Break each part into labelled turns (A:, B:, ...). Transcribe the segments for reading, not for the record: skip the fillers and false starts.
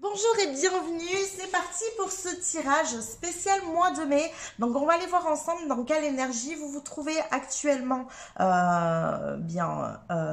A: Bonjour et bienvenue, c'est parti pour ce tirage spécial mois de mai. Donc on va aller voir ensemble dans quelle énergie vous vous trouvez actuellement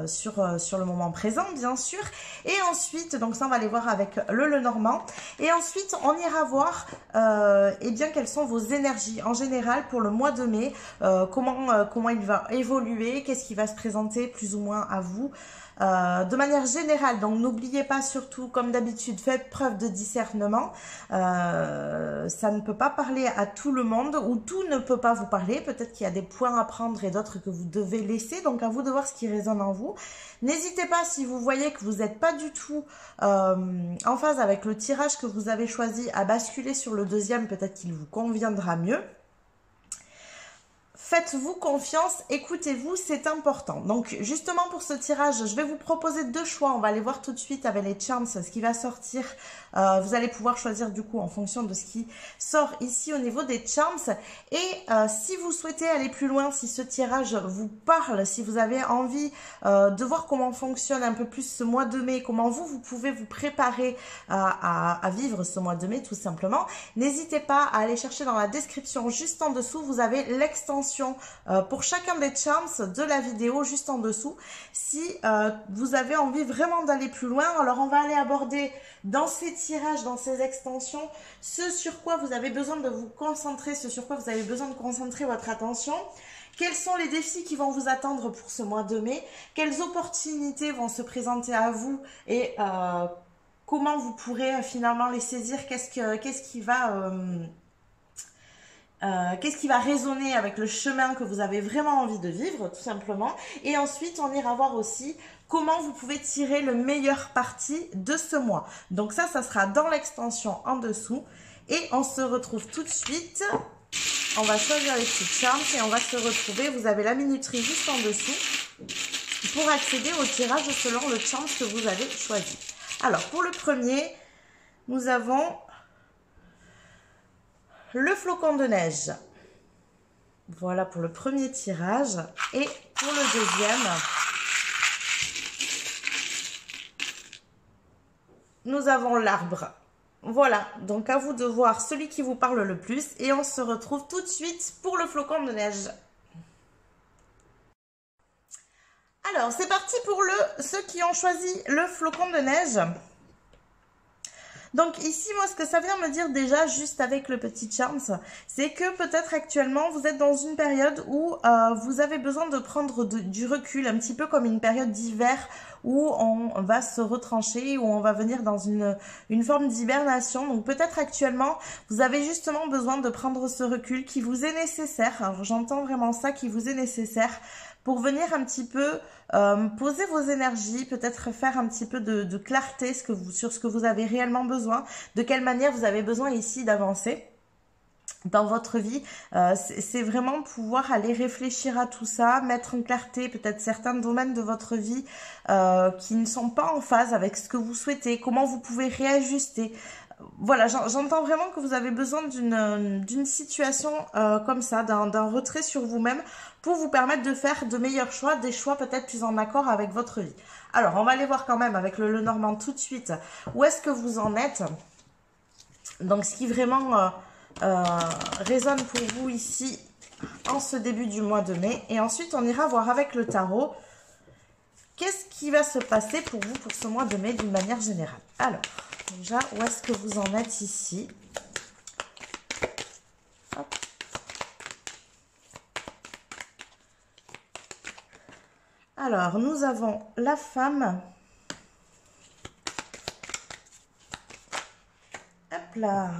A: sur le moment présent bien sûr. Et ensuite, donc ça on va aller voir avec le Lenormand. Et ensuite on ira voir quelles sont vos énergies en général pour le mois de mai. Comment il va évoluer, qu'est-ce qui va se présenter plus ou moins à vous. De manière générale, donc n'oubliez pas surtout, comme d'habitude, faites preuve de discernement. Ça ne peut pas parler à tout le monde, ou tout ne peut pas vous parler. Peut-être qu'il y a des points à prendre et d'autres que vous devez laisser, donc à vous de voir ce qui résonne en vous. N'hésitez pas, si vous voyez que vous n'êtes pas du tout en phase avec le tirage que vous avez choisi, à basculer sur le deuxième, peut-être qu'il vous conviendra mieux. Faites-vous confiance, écoutez-vous, c'est important. Donc justement pour ce tirage, je vais vous proposer deux choix. On va aller voir tout de suite avec les charms ce qui va sortir. Vous allez pouvoir choisir du coup en fonction de ce qui sort ici au niveau des charms. Et si vous souhaitez aller plus loin, si ce tirage vous parle, si vous avez envie de voir comment fonctionne un peu plus ce mois de mai, comment vous pouvez vous préparer à vivre ce mois de mai tout simplement, n'hésitez pas à aller chercher dans la description juste en dessous. Vous avez l'extension pour chacun des charms de la vidéo juste en dessous. Si vous avez envie vraiment d'aller plus loin, alors on va aller aborder dans ces tirages, dans ces extensions, ce sur quoi vous avez besoin de vous concentrer, ce sur quoi vous avez besoin de concentrer votre attention. Quels sont les défis qui vont vous attendre pour ce mois de mai? Quelles opportunités vont se présenter à vous et comment vous pourrez finalement les saisir? Qu'est-ce qui va résonner avec le chemin que vous avez vraiment envie de vivre, tout simplement. Et ensuite, on ira voir aussi comment vous pouvez tirer le meilleur parti de ce mois. Donc ça sera dans l'extension en dessous. Et on se retrouve tout de suite. On va choisir les petites charms et on va se retrouver. Vous avez la minuterie juste en dessous pour accéder au tirage selon le charm que vous avez choisi. Alors, pour le premier, nous avons le flocon de neige. Voilà pour le premier tirage. Et pour le deuxième, nous avons l'arbre. Voilà, donc à vous de voir celui qui vous parle le plus. Et on se retrouve tout de suite pour le flocon de neige. Alors, c'est parti pour ceux qui ont choisi le flocon de neige. Donc ici, moi, ce que ça vient me dire déjà, juste avec le petit charms, c'est que peut-être actuellement, vous êtes dans une période où vous avez besoin de prendre du recul, un petit peu comme une période d'hiver où on va se retrancher, où on va venir dans une forme d'hibernation. Donc peut-être actuellement, vous avez justement besoin de prendre ce recul qui vous est nécessaire. Alors j'entends vraiment ça, qui vous est nécessaire pour venir un petit peu poser vos énergies, peut-être faire un petit peu de clarté sur ce que vous avez réellement besoin, de quelle manière vous avez besoin ici d'avancer dans votre vie. C'est vraiment pouvoir aller réfléchir à tout ça, mettre en clarté peut-être certains domaines de votre vie qui ne sont pas en phase avec ce que vous souhaitez, comment vous pouvez réajuster. Voilà, j'entends vraiment que vous avez besoin d'une situation comme ça, d'un retrait sur vous-même pour vous permettre de faire de meilleurs choix, des choix peut-être plus en accord avec votre vie. Alors, on va aller voir quand même avec le Lenormand tout de suite où est-ce que vous en êtes. Donc, ce qui vraiment résonne pour vous ici en ce début du mois de mai. Et ensuite, on ira voir avec le tarot qu'est-ce qui va se passer pour vous pour ce mois de mai d'une manière générale. Alors, déjà, où est-ce que vous en êtes ici? Hop. Alors, nous avons la femme. Hop là.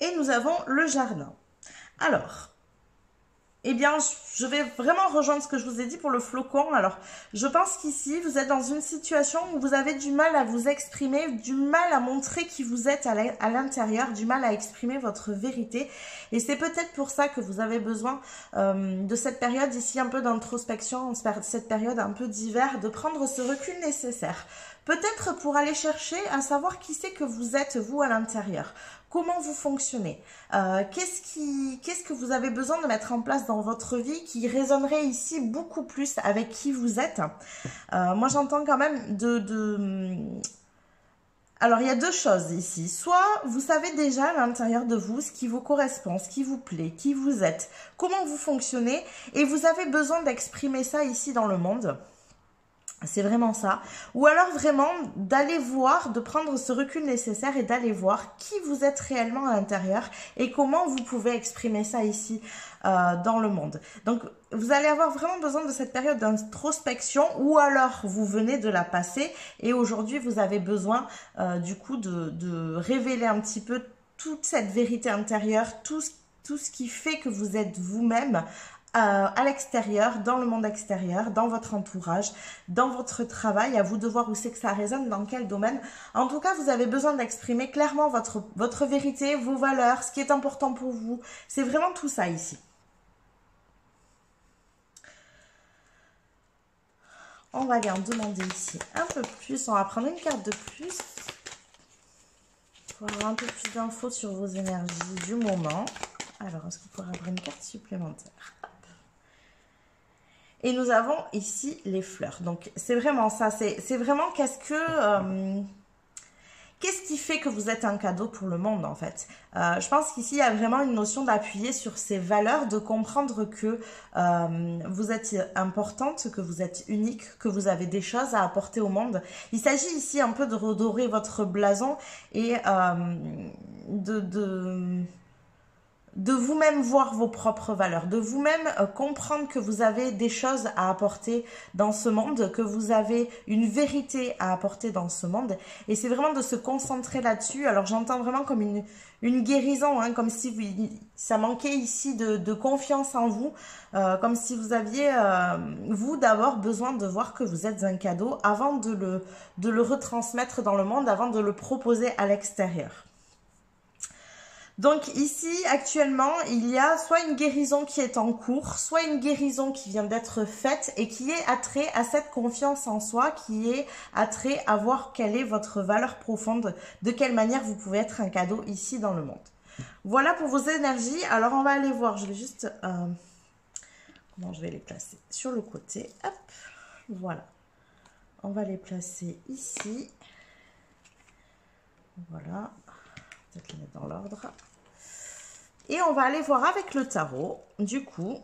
A: Et nous avons le jardin. Alors, eh bien, je vais vraiment rejoindre ce que je vous ai dit pour le flocon. Alors, je pense qu'ici, vous êtes dans une situation où vous avez du mal à vous exprimer, du mal à montrer qui vous êtes à l'intérieur, du mal à exprimer votre vérité. Et c'est peut-être pour ça que vous avez besoin de cette période ici, un peu d'introspection, cette période un peu d'hiver, de prendre ce recul nécessaire. Peut-être pour aller chercher à savoir qui c'est que vous êtes, vous, à l'intérieur. Comment vous fonctionnez? Qu'est-ce que vous avez besoin de mettre en place dans votre vie qui résonnerait ici beaucoup plus avec qui vous êtes? Moi, j'entends quand même Alors, il y a deux choses ici. Soit vous savez déjà à l'intérieur de vous ce qui vous correspond, ce qui vous plaît, qui vous êtes, comment vous fonctionnez, et vous avez besoin d'exprimer ça ici dans le monde. C'est vraiment ça. Ou alors vraiment d'aller voir, de prendre ce recul nécessaire et d'aller voir qui vous êtes réellement à l'intérieur et comment vous pouvez exprimer ça ici dans le monde. Donc, vous allez avoir vraiment besoin de cette période d'introspection ou alors vous venez de la passer et aujourd'hui vous avez besoin du coup de révéler un petit peu toute cette vérité intérieure, tout ce qui fait que vous êtes vous-même à l'extérieur, dans le monde extérieur, dans votre entourage, dans votre travail, à vous de voir où c'est que ça résonne, dans quel domaine. En tout cas, vous avez besoin d'exprimer clairement votre vérité, vos valeurs, ce qui est important pour vous. C'est vraiment tout ça ici. On va aller en demander ici un peu plus. On va prendre une carte de plus pour avoir un peu plus d'infos sur vos énergies du moment. Alors, est-ce qu'on pourrait avoir une carte supplémentaire? Et nous avons ici les fleurs. Donc, c'est vraiment ça. C'est vraiment qu'est-ce qui fait que vous êtes un cadeau pour le monde, en fait. Je pense qu'ici, il y a vraiment une notion d'appuyer sur ces valeurs, de comprendre que vous êtes importante, que vous êtes unique, que vous avez des choses à apporter au monde. Il s'agit ici un peu de redorer votre blason et de vous-même voir vos propres valeurs, de vous-même comprendre que vous avez des choses à apporter dans ce monde, que vous avez une vérité à apporter dans ce monde. Et c'est vraiment de se concentrer là-dessus. Alors j'entends vraiment comme une guérison, hein, comme si ça manquait ici de confiance en vous, comme si vous aviez, vous d'abord, besoin de voir que vous êtes un cadeau avant de le retransmettre dans le monde, avant de le proposer à l'extérieur. Donc ici, actuellement, il y a soit une guérison qui est en cours, soit une guérison qui vient d'être faite et qui est attrait à cette confiance en soi, qui est attrait à voir quelle est votre valeur profonde, de quelle manière vous pouvez être un cadeau ici dans le monde. Voilà pour vos énergies. Alors on va aller voir, je vais juste... comment je vais les placer? Sur le côté, hop, voilà. On va les placer ici. Voilà. Peut-être les mettre dans l'ordre. Et on va aller voir avec le tarot, du coup,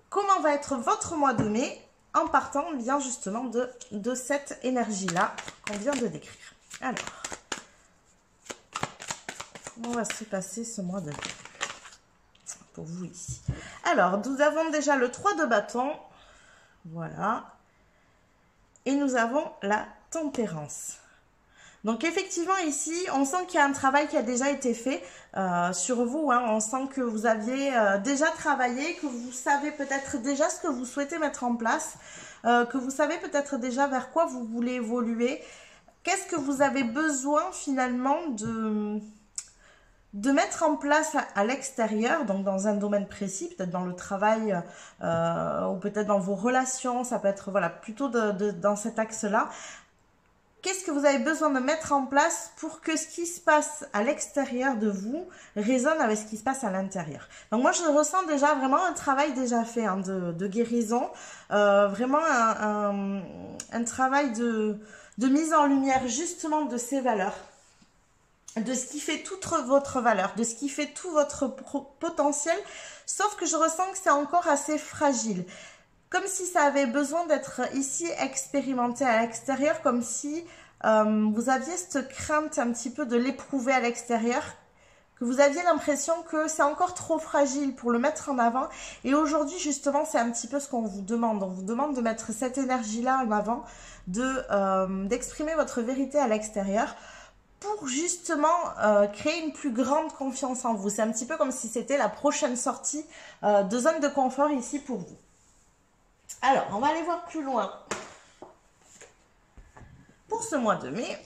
A: comment va être votre mois de mai en partant bien justement de cette énergie-là qu'on vient de décrire. Alors, comment va se passer ce mois de mai pour vous ici? Alors, nous avons déjà le 3 de bâton, voilà, et nous avons la tempérance. Donc effectivement ici, on sent qu'il y a un travail qui a déjà été fait sur vous. Hein. On sent que vous aviez déjà travaillé, que vous savez peut-être déjà ce que vous souhaitez mettre en place, que vous savez peut-être déjà vers quoi vous voulez évoluer. Qu'est-ce que vous avez besoin finalement de mettre en place à l'extérieur, donc dans un domaine précis, peut-être dans le travail ou peut-être dans vos relations, ça peut être voilà, plutôt dans cet axe-là. Qu'est-ce que vous avez besoin de mettre en place pour que ce qui se passe à l'extérieur de vous résonne avec ce qui se passe à l'intérieur? Donc moi, je ressens déjà vraiment un travail déjà fait hein, de guérison, vraiment un travail de mise en lumière justement de ces valeurs, de ce qui fait toute votre valeur, de ce qui fait tout votre potentiel, sauf que je ressens que c'est encore assez fragile. Comme si ça avait besoin d'être ici expérimenté à l'extérieur, comme si vous aviez cette crainte un petit peu de l'éprouver à l'extérieur, que vous aviez l'impression que c'est encore trop fragile pour le mettre en avant. Et aujourd'hui, justement, c'est un petit peu ce qu'on vous demande. On vous demande de mettre cette énergie-là en avant, d'exprimer votre vérité à l'extérieur pour justement créer une plus grande confiance en vous. C'est un petit peu comme si c'était la prochaine sortie de zone de confort ici pour vous. Alors, on va aller voir plus loin pour ce mois de mai.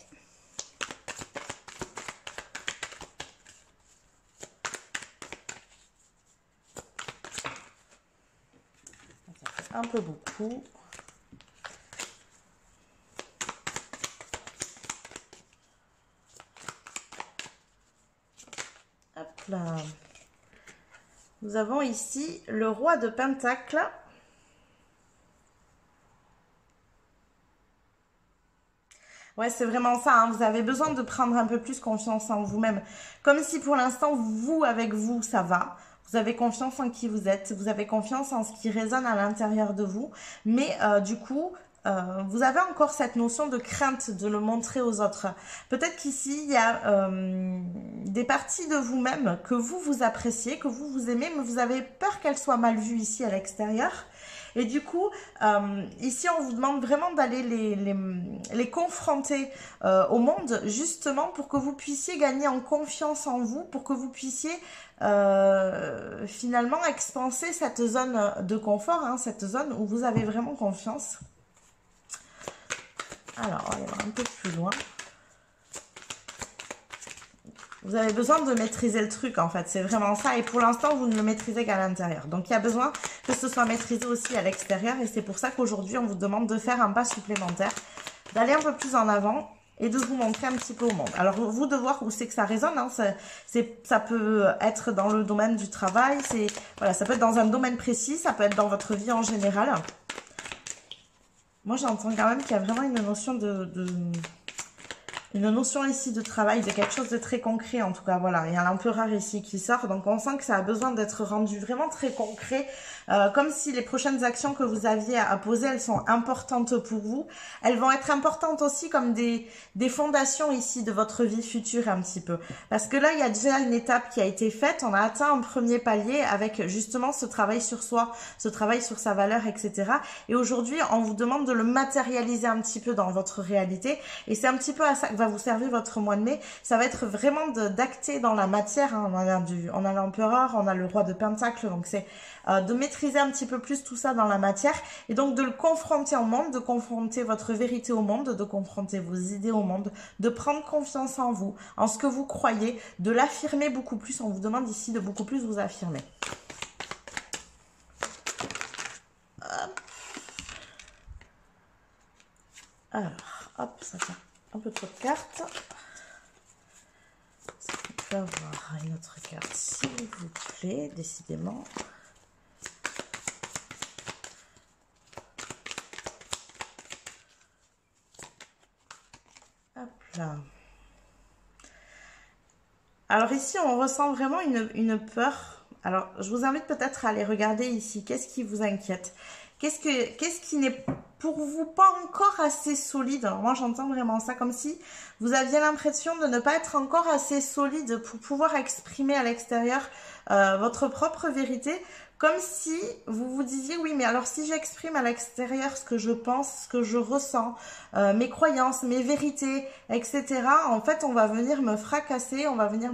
A: Ça fait un peu beaucoup. Hop là. Nous avons ici le roi de Pentacle. Ouais, c'est vraiment ça, hein. Vous avez besoin de prendre un peu plus confiance en vous-même. Comme si pour l'instant, vous, avec vous, ça va. Vous avez confiance en qui vous êtes. Vous avez confiance en ce qui résonne à l'intérieur de vous. Mais du coup, vous avez encore cette notion de crainte de le montrer aux autres. Peut-être qu'ici, il y a des parties de vous-même que vous appréciez, que vous aimez, mais vous avez peur qu'elles soient mal vues ici à l'extérieur. Et du coup, ici, on vous demande vraiment d'aller les confronter au monde, justement pour que vous puissiez gagner en confiance en vous, pour que vous puissiez finalement expanser cette zone de confort, hein, cette zone où vous avez vraiment confiance. Alors, on va aller voir un peu plus loin. Vous avez besoin de maîtriser le truc, en fait. C'est vraiment ça. Et pour l'instant, vous ne le maîtrisez qu'à l'intérieur. Donc, il y a besoin que ce soit maîtrisé aussi à l'extérieur. Et c'est pour ça qu'aujourd'hui, on vous demande de faire un pas supplémentaire, d'aller un peu plus en avant et de vous montrer un petit peu au monde. Alors, vous de voir où c'est que ça résonne. Hein. Ça peut être dans le domaine du travail. Voilà, ça peut être dans un domaine précis. Ça peut être dans votre vie en général. Moi, j'entends quand même qu'il y a vraiment une notion une notion ici de travail, de quelque chose de très concret en tout cas, voilà. Il y a l'empereur ici qui sort, donc on sent que ça a besoin d'être rendu vraiment très concret, comme si les prochaines actions que vous aviez à poser, elles sont importantes pour vous. Elles vont être importantes aussi comme des fondations ici de votre vie future un petit peu. Parce que là, il y a déjà une étape qui a été faite, on a atteint un premier palier avec justement ce travail sur soi, ce travail sur sa valeur, etc. Et aujourd'hui, on vous demande de le matérialiser un petit peu dans votre réalité. Et c'est un petit peu à ça que va vous servir votre mois de mai. Ça va être vraiment d'acter dans la matière. Hein. On a l'empereur, on a le roi de Pentacle. Donc c'est de maîtriser un petit peu plus tout ça dans la matière. Et donc de le confronter au monde, de confronter votre vérité au monde, de confronter vos idées au monde, de prendre confiance en vous, en ce que vous croyez, de l'affirmer beaucoup plus. On vous demande ici de beaucoup plus vous affirmer. Hop. Alors, hop, ça fait un peu trop de cartes. Est-ce qu'on peut avoir une autre carte, s'il vous plaît, décidément. Hop là. Alors ici, on ressent vraiment une peur. Alors, je vous invite peut-être à aller regarder ici. Qu'est-ce qui vous inquiète? Qu'est-ce qui n'est pour vous pas encore assez solide? Alors moi, j'entends vraiment ça comme si vous aviez l'impression de ne pas être encore assez solide pour pouvoir exprimer à l'extérieur votre propre vérité. Comme si vous vous disiez, oui, mais alors si j'exprime à l'extérieur ce que je pense, ce que je ressens, mes croyances, mes vérités, etc., en fait, on va venir me fracasser, on va venir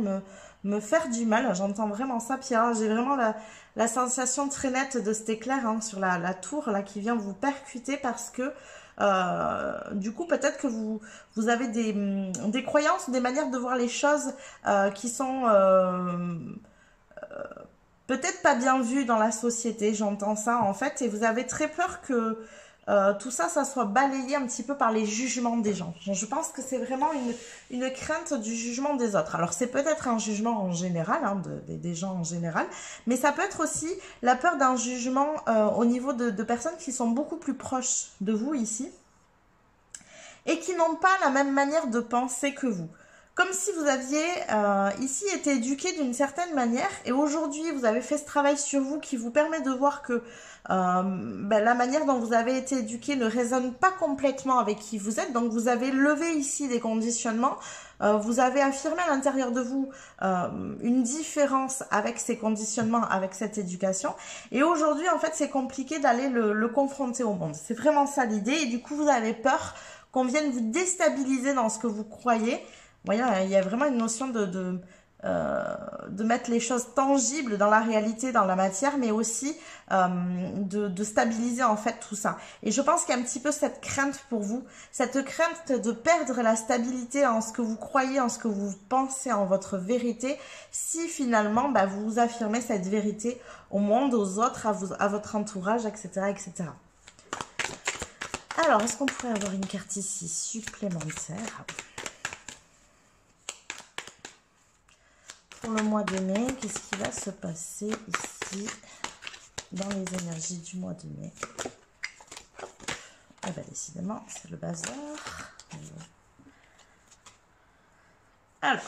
A: me faire du mal. J'entends vraiment ça, Pierre. J'ai vraiment la sensation très nette de cet éclair hein, sur la tour là qui vient vous percuter parce que du coup peut-être que vous avez des croyances, des manières de voir les choses qui sont peut-être pas bien vues dans la société. J'entends ça en fait et vous avez très peur que tout ça, ça soit balayé un petit peu par les jugements des gens. Je pense que c'est vraiment une crainte du jugement des autres. Alors, c'est peut-être un jugement en général, hein, des gens en général, mais ça peut être aussi la peur d'un jugement au niveau de personnes qui sont beaucoup plus proches de vous ici et qui n'ont pas la même manière de penser que vous. Comme si vous aviez ici été éduqué d'une certaine manière et aujourd'hui vous avez fait ce travail sur vous qui vous permet de voir que la manière dont vous avez été éduqué ne résonne pas complètement avec qui vous êtes. Donc vous avez levé ici des conditionnements, vous avez affirmé à l'intérieur de vous une différence avec ces conditionnements, avec cette éducation. Et aujourd'hui en fait c'est compliqué d'aller le confronter au monde. C'est vraiment ça l'idée et du coup vous avez peur qu'on vienne vous déstabiliser dans ce que vous croyez. Vous voyez, il y a vraiment une notion de mettre les choses tangibles dans la réalité, dans la matière, mais aussi de stabiliser en fait tout ça. Et je pense qu'il y a un petit peu cette crainte pour vous, cette crainte de perdre la stabilité en ce que vous croyez, en ce que vous pensez, en votre vérité, si finalement vous affirmez cette vérité au monde, aux autres, à votre entourage, etc., etc. Alors, est-ce qu'on pourrait avoir une carte ici supplémentaire ? Pour le mois de mai, qu'est-ce qui va se passer ici dans les énergies du mois de mai? Eh bien, décidément, c'est le bazar. Alors,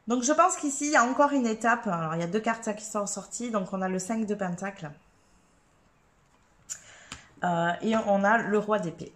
A: donc je pense qu'ici, il y a encore une étape. Alors, il y a deux cartes qui sont sorties. Donc, on a le 5 de Pentacle. Et on a le Roi d'épée.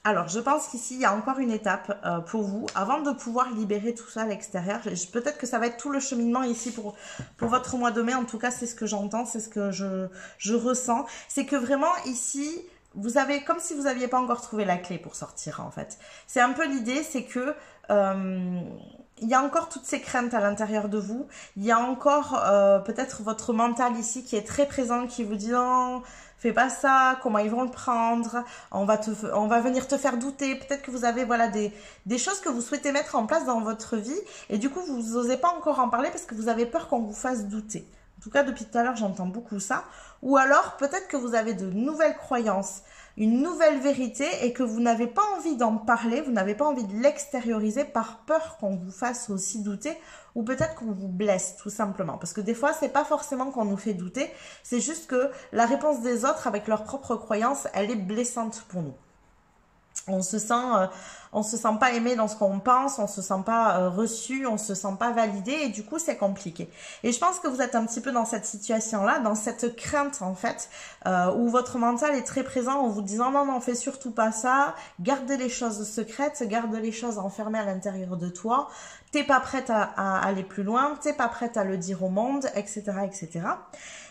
A: Alors, je pense qu'ici, il y a encore une étape pour vous. Avant de pouvoir libérer tout ça à l'extérieur, peut-être que ça va être tout le cheminement ici pour votre mois de mai. En tout cas, c'est ce que j'entends, c'est ce que je ressens. C'est que vraiment, ici, vous avez, comme si vous n'aviez pas encore trouvé la clé pour sortir, en fait. C'est un peu l'idée, c'est que il y a encore toutes ces craintes à l'intérieur de vous. Il y a encore peut-être votre mental ici qui est très présent, qui vous dit non, fais pas ça, comment ils vont le prendre, on va venir te faire douter. Peut-être que vous avez voilà des choses que vous souhaitez mettre en place dans votre vie et du coup vous n'osez pas encore en parler parce que vous avez peur qu'on vous fasse douter. En tout cas, depuis tout à l'heure, j'entends beaucoup ça. Ou alors, peut-être que vous avez de nouvelles croyances, une nouvelle vérité et que vous n'avez pas envie d'en parler, vous n'avez pas envie de l'extérioriser par peur qu'on vous fasse aussi douter ou peut-être qu'on vous blesse tout simplement. Parce que des fois, c'est pas forcément qu'on nous fait douter, c'est juste que la réponse des autres avec leurs propres croyances, elle est blessante pour nous. On se sent pas aimé dans ce qu'on pense, on se sent pas reçu, on se sent pas validé et du coup c'est compliqué. Et je pense que vous êtes un petit peu dans cette situation-là, dans cette crainte en fait, où votre mental est très présent en vous disant non, fais surtout pas ça, gardez les choses secrètes, garde les choses enfermées à l'intérieur de toi, t'es pas prête à aller plus loin, t'es pas prête à le dire au monde, etc., etc.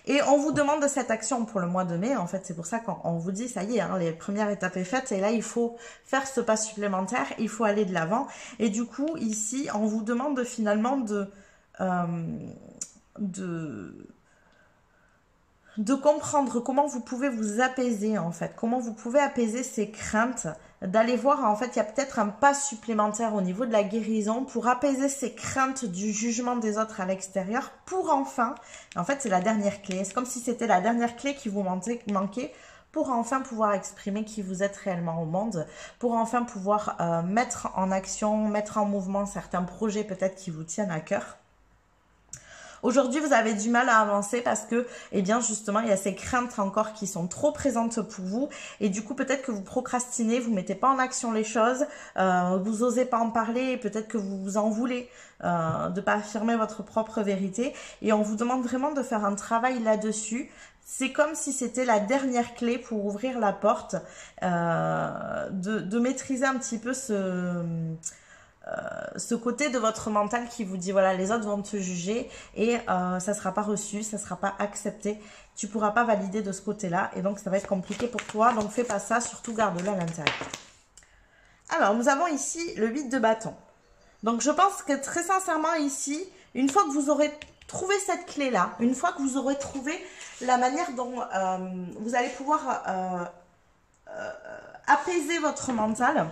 A: Et on vous demande cette action pour le mois de mai. En fait, c'est pour ça qu'on vous dit, ça y est, hein, les premières étapes est faite. Et là, il faut faire ce pas supplémentaire. Il faut aller de l'avant. Et du coup, ici, on vous demande finalement de comprendre comment vous pouvez vous apaiser en fait, comment vous pouvez apaiser ces craintes, d'aller voir en fait, il y a peut-être un pas supplémentaire au niveau de la guérison pour apaiser ces craintes du jugement des autres à l'extérieur pour enfin, en fait c'est la dernière clé, c'est comme si c'était la dernière clé qui vous manquait pour enfin pouvoir exprimer qui vous êtes réellement au monde, pour enfin pouvoir mettre en action, mettre en mouvement certains projets peut-être qui vous tiennent à cœur. Aujourd'hui, vous avez du mal à avancer parce que, eh bien, justement, il y a ces craintes encore qui sont trop présentes pour vous. Et du coup, peut-être que vous procrastinez, vous mettez pas en action les choses, vous osez pas en parler, peut-être que vous vous en voulez de pas affirmer votre propre vérité. Et on vous demande vraiment de faire un travail là-dessus. C'est comme si c'était la dernière clé pour ouvrir la porte, de maîtriser un petit peu ce côté de votre mental qui vous dit voilà, les autres vont te juger et ça sera pas reçu, ça sera pas accepté, tu pourras pas valider de ce côté-là et donc ça va être compliqué pour toi, donc fais pas ça, surtout garde-le à l'intérieur. Alors nous avons ici le 8 de bâton. Donc je pense que très sincèrement ici, une fois que vous aurez trouvé cette clé-là, une fois que vous aurez trouvé la manière dont vous allez pouvoir apaiser votre mental.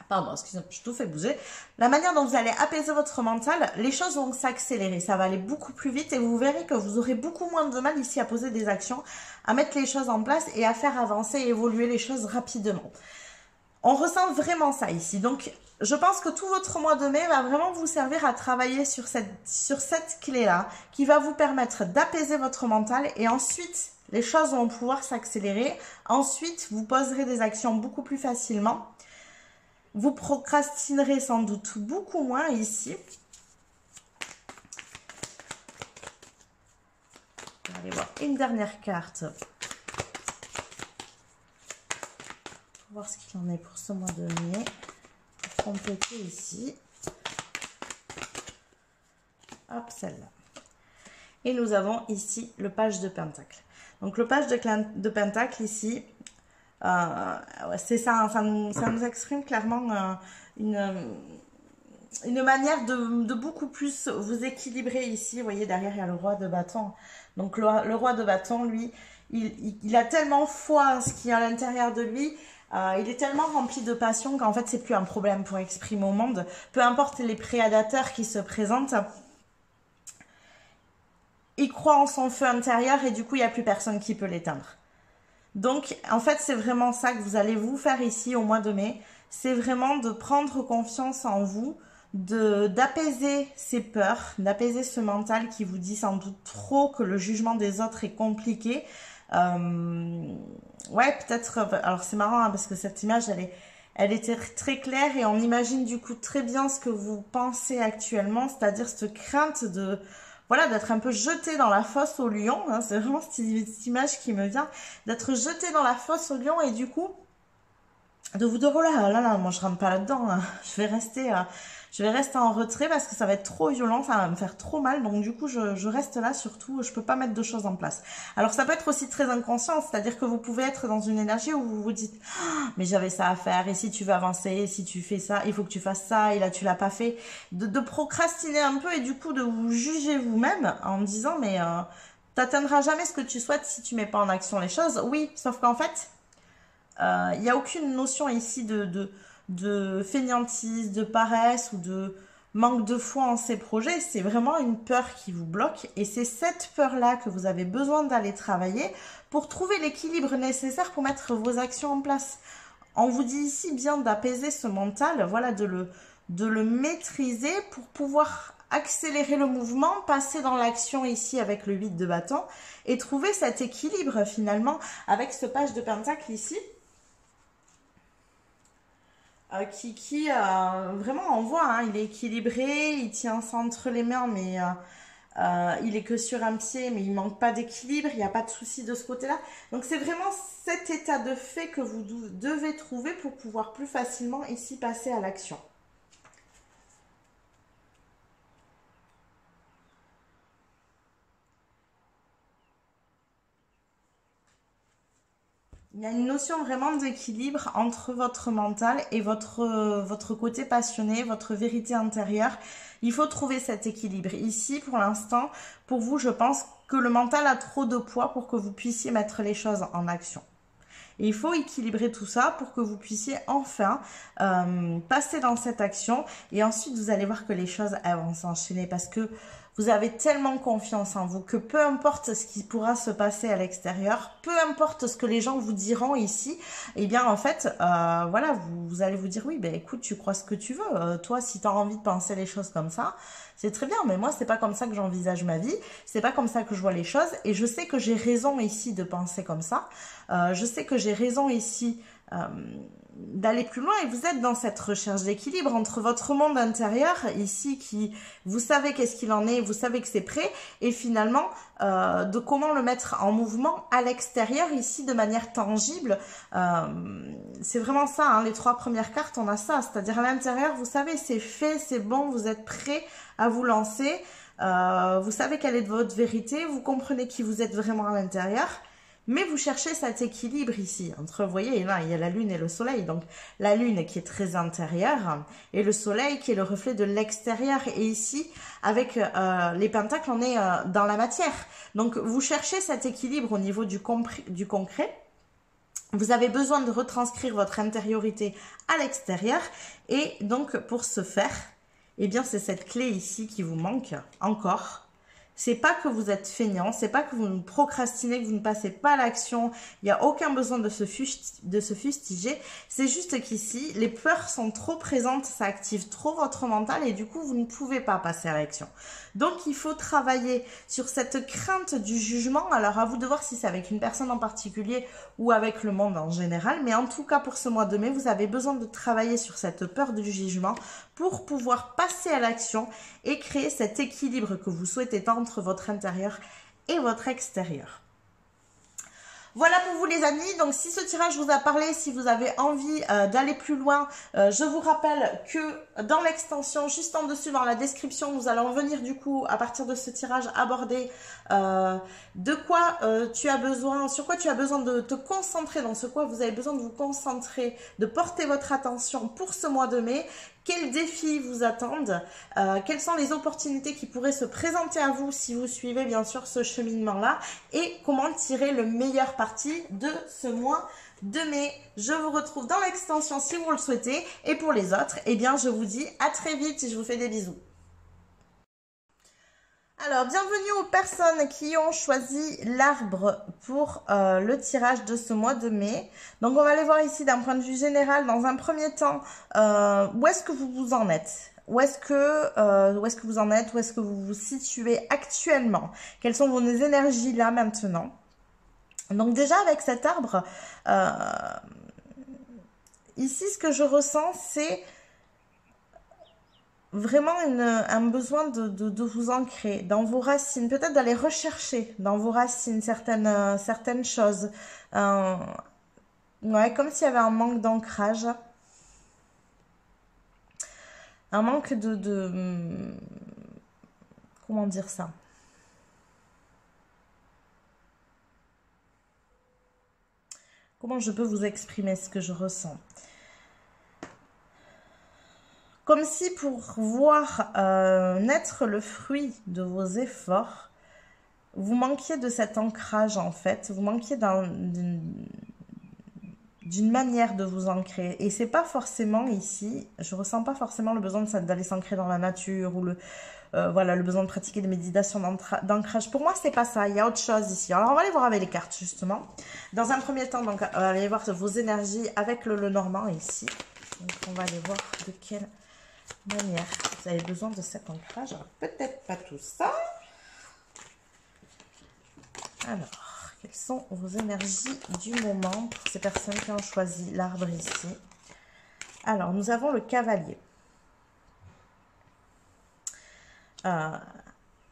A: Pardon, excusez-moi, je tout fais bouger. La manière dont vous allez apaiser votre mental, les choses vont s'accélérer. Ça va aller beaucoup plus vite et vous verrez que vous aurez beaucoup moins de mal ici à poser des actions, à mettre les choses en place et à faire avancer et évoluer les choses rapidement. On ressent vraiment ça ici. Donc, je pense que tout votre mois de mai va vraiment vous servir à travailler sur cette clé-là qui va vous permettre d'apaiser votre mental et ensuite, les choses vont pouvoir s'accélérer. Ensuite, vous poserez des actions beaucoup plus facilement. Vous procrastinerez sans doute beaucoup moins ici. On va aller voir une dernière carte. Pour voir ce qu'il en est pour ce mois de mai. Pour compléter ici. Hop, celle-là. Et nous avons ici le page de Pentacle. Donc le page de Pentacle ici... c'est ça, ça nous exprime clairement une manière de beaucoup plus vous équilibrer ici. Vous voyez, derrière, il y a le roi de bâton. Donc, le roi de bâton, lui, il a tellement foi en ce qui est à l'intérieur de lui. Il est tellement rempli de passion qu'en fait, c'est plus un problème pour exprimer au monde. Peu importe les prédateurs qui se présentent, il croit en son feu intérieur et du coup, il n'y a plus personne qui peut l'éteindre. Donc, en fait, c'est vraiment ça que vous allez vous faire ici au mois de mai. C'est vraiment de prendre confiance en vous, d'apaiser ces peurs, d'apaiser ce mental qui vous dit sans doute trop que le jugement des autres est compliqué. Ouais, peut-être... Alors c'est marrant hein, parce que cette image, elle était très claire et on imagine du coup très bien ce que vous pensez actuellement, c'est-à-dire cette crainte de... Voilà, d'être un peu jeté dans la fosse au lion, hein, c'est vraiment cette image qui me vient, d'être jeté dans la fosse au lion et du coup, de vous dire, oh là, moi je rentre pas là-dedans, hein. Je vais rester en retrait parce que ça va être trop violent, ça va me faire trop mal, donc du coup je reste là surtout, je peux pas mettre de choses en place. Alors ça peut être aussi très inconscient, c'est-à-dire que vous pouvez être dans une énergie où vous vous dites, ah, mais j'avais ça à faire, et si tu veux avancer, et si tu fais ça, il faut que tu fasses ça, et là tu l'as pas fait, de procrastiner un peu et du coup de vous juger vous-même en disant, mais t'atteindras jamais ce que tu souhaites si tu mets pas en action les choses. Oui, sauf qu'en fait, il n'y a aucune notion ici de fainéantise, de paresse ou de manque de foi en ces projets. C'est vraiment une peur qui vous bloque et c'est cette peur-là que vous avez besoin d'aller travailler pour trouver l'équilibre nécessaire pour mettre vos actions en place. On vous dit ici bien d'apaiser ce mental, voilà, de le maîtriser pour pouvoir accélérer le mouvement, passer dans l'action ici avec le 8 de bâton et trouver cet équilibre finalement avec ce page de pentacle ici. Vraiment on voit hein, il est équilibré, il tient ça entre les mains mais il est que sur un pied mais il manque pas d'équilibre, il n'y a pas de souci de ce côté là, donc c'est vraiment cet état de fait que vous devez trouver pour pouvoir plus facilement ici passer à l'action. Il y a une notion vraiment d'équilibre entre votre mental et votre côté passionné, votre vérité intérieure. Il faut trouver cet équilibre. Ici, pour l'instant, pour vous, je pense que le mental a trop de poids pour que vous puissiez mettre les choses en action. Et il faut équilibrer tout ça pour que vous puissiez enfin passer dans cette action. Et ensuite, vous allez voir que les choses elles vont s'enchaîner parce que vous avez tellement confiance en vous que peu importe ce qui pourra se passer à l'extérieur, peu importe ce que les gens vous diront ici, eh bien en fait, voilà, vous allez vous dire oui, ben écoute, tu crois ce que tu veux. Toi, si tu as envie de penser les choses comme ça, c'est très bien, mais moi, c'est pas comme ça que j'envisage ma vie, c'est pas comme ça que je vois les choses, et je sais que j'ai raison ici de penser comme ça, je sais que j'ai raison ici d'aller plus loin, et vous êtes dans cette recherche d'équilibre entre votre monde intérieur, ici, qui, vous savez qu'est-ce qu'il en est, vous savez que c'est prêt, et finalement, de comment le mettre en mouvement à l'extérieur, ici, de manière tangible. C'est vraiment ça, hein, les 3 premières cartes, on a ça, c'est-à-dire à l'intérieur, vous savez, c'est fait, c'est bon, vous êtes prêt à vous lancer, vous savez quelle est votre vérité, vous comprenez qui vous êtes vraiment à l'intérieur, mais vous cherchez cet équilibre ici, entre, vous voyez, là, il y a la lune et le soleil, donc la lune qui est très intérieure, et le soleil qui est le reflet de l'extérieur, et ici, avec les pentacles, on est dans la matière, donc vous cherchez cet équilibre au niveau du concret, vous avez besoin de retranscrire votre intériorité à l'extérieur, et donc pour ce faire, eh bien c'est cette clé ici qui vous manque encore. C'est pas que vous êtes feignant, c'est pas que vous procrastinez, que vous ne passez pas à l'action, il n'y a aucun besoin de se fustiger, c'est juste qu'ici, les peurs sont trop présentes, ça active trop votre mental et du coup, vous ne pouvez pas passer à l'action. Donc, il faut travailler sur cette crainte du jugement, alors à vous de voir si c'est avec une personne en particulier ou avec le monde en général, mais en tout cas, pour ce mois de mai, vous avez besoin de travailler sur cette peur du jugement pour pouvoir passer à l'action et créer cet équilibre que vous souhaitez entre votre intérieur et votre extérieur. Voilà pour vous les amis, donc si ce tirage vous a parlé, si vous avez envie d'aller plus loin, je vous rappelle que dans l'extension, juste en dessus dans la description, nous allons venir du coup à partir de ce tirage aborder de quoi tu as besoin, sur quoi tu as besoin de te concentrer, dans ce quoi vous avez besoin de vous concentrer, de porter votre attention pour ce mois de mai. Quels défis vous attendent, quelles sont les opportunités qui pourraient se présenter à vous si vous suivez bien sûr ce cheminement-là et comment tirer le meilleur parti de ce mois de mai. Je vous retrouve dans l'extension si vous le souhaitez et pour les autres, eh bien je vous dis à très vite et je vous fais des bisous. Alors, bienvenue aux personnes qui ont choisi l'arbre pour le tirage de ce mois de mai. Donc, on va aller voir ici d'un point de vue général, dans un premier temps, où est-ce que vous en êtes? Où est-ce que vous en êtes? Où est-ce que vous vous situez actuellement? Quelles sont vos énergies là maintenant? Donc déjà avec cet arbre, euh, ici ce que je ressens c'est vraiment un besoin de vous ancrer dans vos racines, peut-être d'aller rechercher dans vos racines certaines choses. Euh, ouais, comme s'il y avait un manque d'ancrage, un manque comment dire ça? Comment je peux vous exprimer ce que je ressens? Comme si pour voir naître le fruit de vos efforts, vous manquiez de cet ancrage en fait, vous manquiez d'une manière de vous ancrer. Et c'est pas forcément ici, je ressens pas forcément le besoin d'aller s'ancrer dans la nature ou voilà, le besoin de pratiquer des méditations d'ancrage. Pour moi, c'est pas ça, il y a autre chose ici. Alors, on va aller voir avec les cartes, justement. Dans un premier temps, donc, on va aller voir vos énergies avec le Normand ici. Donc, on va aller voir de quelle manière vous avez besoin de cet ancrage. Alors, peut-être pas tout ça. Alors, quelles sont vos énergies du moment pour ces personnes qui ont choisi l'arbre ici? Alors, nous avons le cavalier.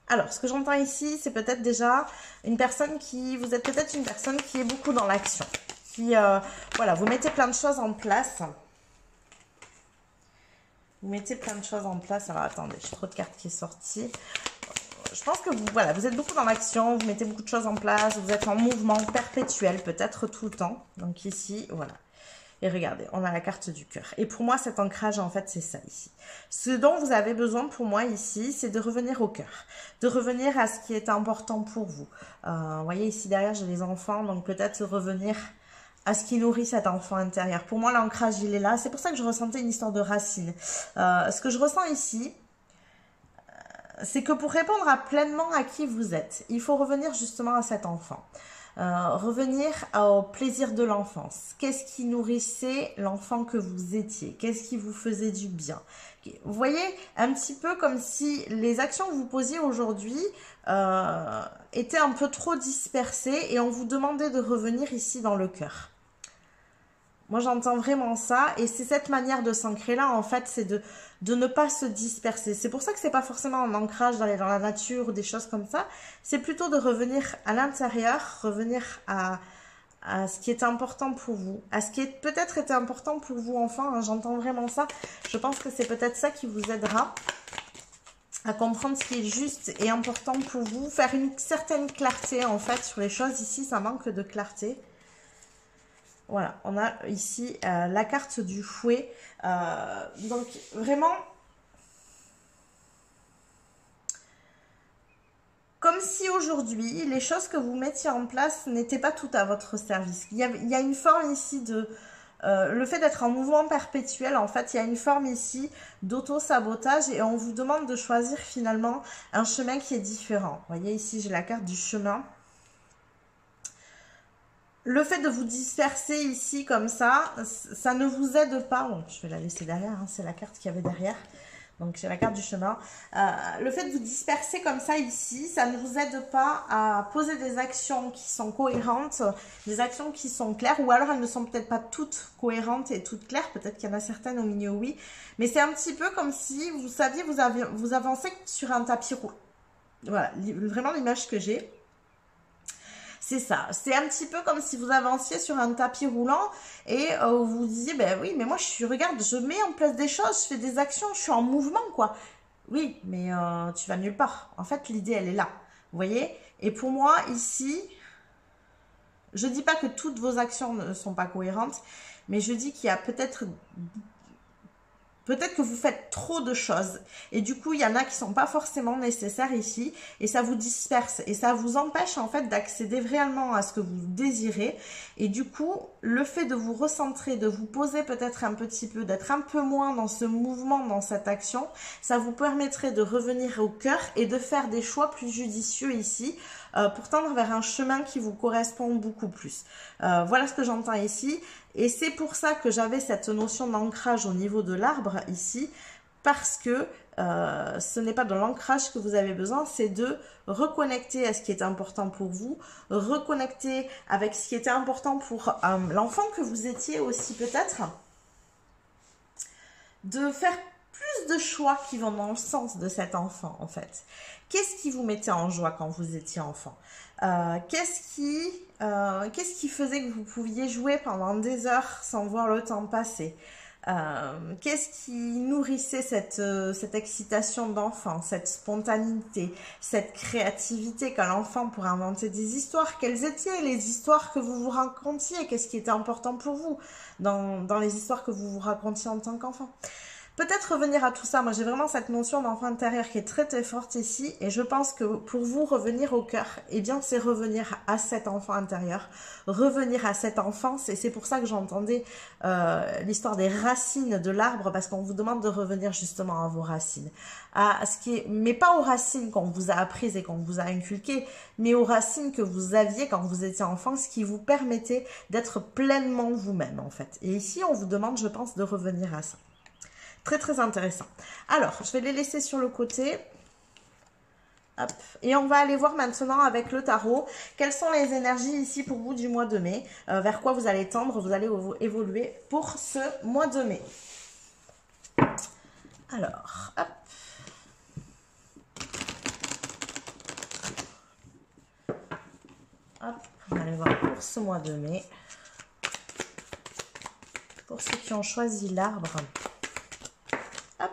A: Alors, ce que j'entends ici, c'est peut-être déjà une personne vous êtes peut-être une personne qui est beaucoup dans l'action. Voilà, vous mettez plein de choses en place. Vous mettez plein de choses en place. Alors, attendez, j'ai trop de cartes qui sont sorties. Je pense que voilà, vous êtes beaucoup dans l'action, vous mettez beaucoup de choses en place, vous êtes en mouvement perpétuel, peut-être tout le temps. Donc ici, voilà. Et regardez, on a la carte du cœur. Et pour moi, cet ancrage, en fait, c'est ça ici. Ce dont vous avez besoin pour moi ici, c'est de revenir au cœur. De revenir à ce qui est important pour vous. Vous voyez, ici derrière, j'ai les enfants. Donc peut-être revenir à ce qui nourrit cet enfant intérieur. Pour moi, l'ancrage, il est là. C'est pour ça que je ressentais une histoire de racines. Ce que je ressens ici, c'est que pour répondre pleinement à qui vous êtes, il faut revenir justement à cet enfant. Revenir au plaisir de l'enfance. Qu'est-ce qui nourrissait l'enfant que vous étiez? Qu'est-ce qui vous faisait du bien? Vous voyez, un petit peu comme si les actions que vous posiez aujourd'hui étaient un peu trop dispersées et on vous demandait de revenir ici dans le cœur. Moi, j'entends vraiment ça et c'est cette manière de s'ancrer là, en fait, c'est de ne pas se disperser. C'est pour ça que c'est pas forcément un ancrage d'aller dans la nature ou des choses comme ça. C'est plutôt de revenir à l'intérieur, revenir à ce qui est important pour vous, à ce qui est peut-être était important pour vous enfant. Hein, j'entends vraiment ça. Je pense que c'est peut-être ça qui vous aidera à comprendre ce qui est juste et important pour vous, faire une certaine clarté en fait sur les choses. Ici, ça manque de clarté. Voilà, on a ici la carte du fouet. Donc, vraiment, comme si aujourd'hui, les choses que vous mettiez en place n'étaient pas toutes à votre service. Il y a une forme ici de... le fait d'être en mouvement perpétuel, en fait, il y a une forme ici d'auto-sabotage et on vous demande de choisir finalement un chemin qui est différent. Vous voyez, ici, j'ai la carte du chemin. Le fait de vous disperser ici comme ça ne vous aide pas. Bon, je vais la laisser derrière, hein, c'est la carte qu'il y avait derrière. Donc, j'ai la carte du chemin. Le fait de vous disperser comme ça ici, ça ne vous aide pas à poser des actions qui sont cohérentes, des actions qui sont claires, ou alors elles ne sont peut-être pas toutes cohérentes et toutes claires. Peut-être qu'il y en a certaines au milieu, oui. Mais c'est un petit peu comme si, vous saviez, vous avancez sur un tapis roulant. Voilà, vraiment l'image que j'ai. C'est ça, c'est un petit peu comme si vous avanciez sur un tapis roulant et vous vous disiez, ben oui, mais moi regarde, je mets en place des choses, je fais des actions, je suis en mouvement, quoi. Oui, mais tu vas nulle part. En fait, l'idée, elle est là, vous voyez? Et pour moi, ici, je dis pas que toutes vos actions ne sont pas cohérentes, mais je dis qu'il y a peut-être que vous faites trop de choses et du coup, il y en a qui sont pas forcément nécessaires ici et ça vous disperse et ça vous empêche en fait d'accéder réellement à ce que vous désirez et du coup, le fait de vous recentrer, de vous poser peut-être un petit peu, d'être un peu moins dans ce mouvement, dans cette action, ça vous permettrait de revenir au cœur et de faire des choix plus judicieux ici pour tendre vers un chemin qui vous correspond beaucoup plus. Voilà ce que j'entends ici. Et c'est pour ça que j'avais cette notion d'ancrage au niveau de l'arbre ici. parce que ce n'est pas de l'ancrage que vous avez besoin, c'est de reconnecter à ce qui est important pour vous, reconnecter avec ce qui était important pour l'enfant que vous étiez aussi peut-être, de faire plus de choix qui vont dans le sens de cet enfant en fait. Qu'est-ce qui vous mettait en joie quand vous étiez enfant? Qu'est-ce qui faisait que vous pouviez jouer pendant des heures sans voir le temps passer? Qu'est-ce qui nourrissait cette excitation d'enfant, cette spontanéité, cette créativité quand l'enfant pourrait inventer des histoires? Quelles étaient les histoires que vous vous racontiez? Qu'est-ce qui était important pour vous dans les histoires que vous vous racontiez en tant qu'enfant? Peut-être revenir à tout ça. Moi, j'ai vraiment cette notion d'enfant intérieur qui est très très forte ici. Et je pense que pour vous, revenir au cœur, eh bien, c'est revenir à cet enfant intérieur. Revenir à cette enfance. Et c'est pour ça que j'entendais l'histoire des racines de l'arbre, parce qu'on vous demande de revenir justement à vos racines. Mais pas aux racines qu'on vous a apprises et qu'on vous a inculquées, mais aux racines que vous aviez quand vous étiez enfant, ce qui vous permettait d'être pleinement vous-même, en fait. Et ici, on vous demande, je pense, de revenir à ça. Très, très intéressant. Alors, je vais les laisser sur le côté. Hop. Et on va aller voir maintenant avec le tarot, quelles sont les énergies ici pour vous du mois de mai, vers quoi vous allez tendre, vous allez évoluer pour ce mois de mai. Alors, hop. Hop, on va aller voir pour ce mois de mai. Pour ceux qui ont choisi l'arbre. Hop,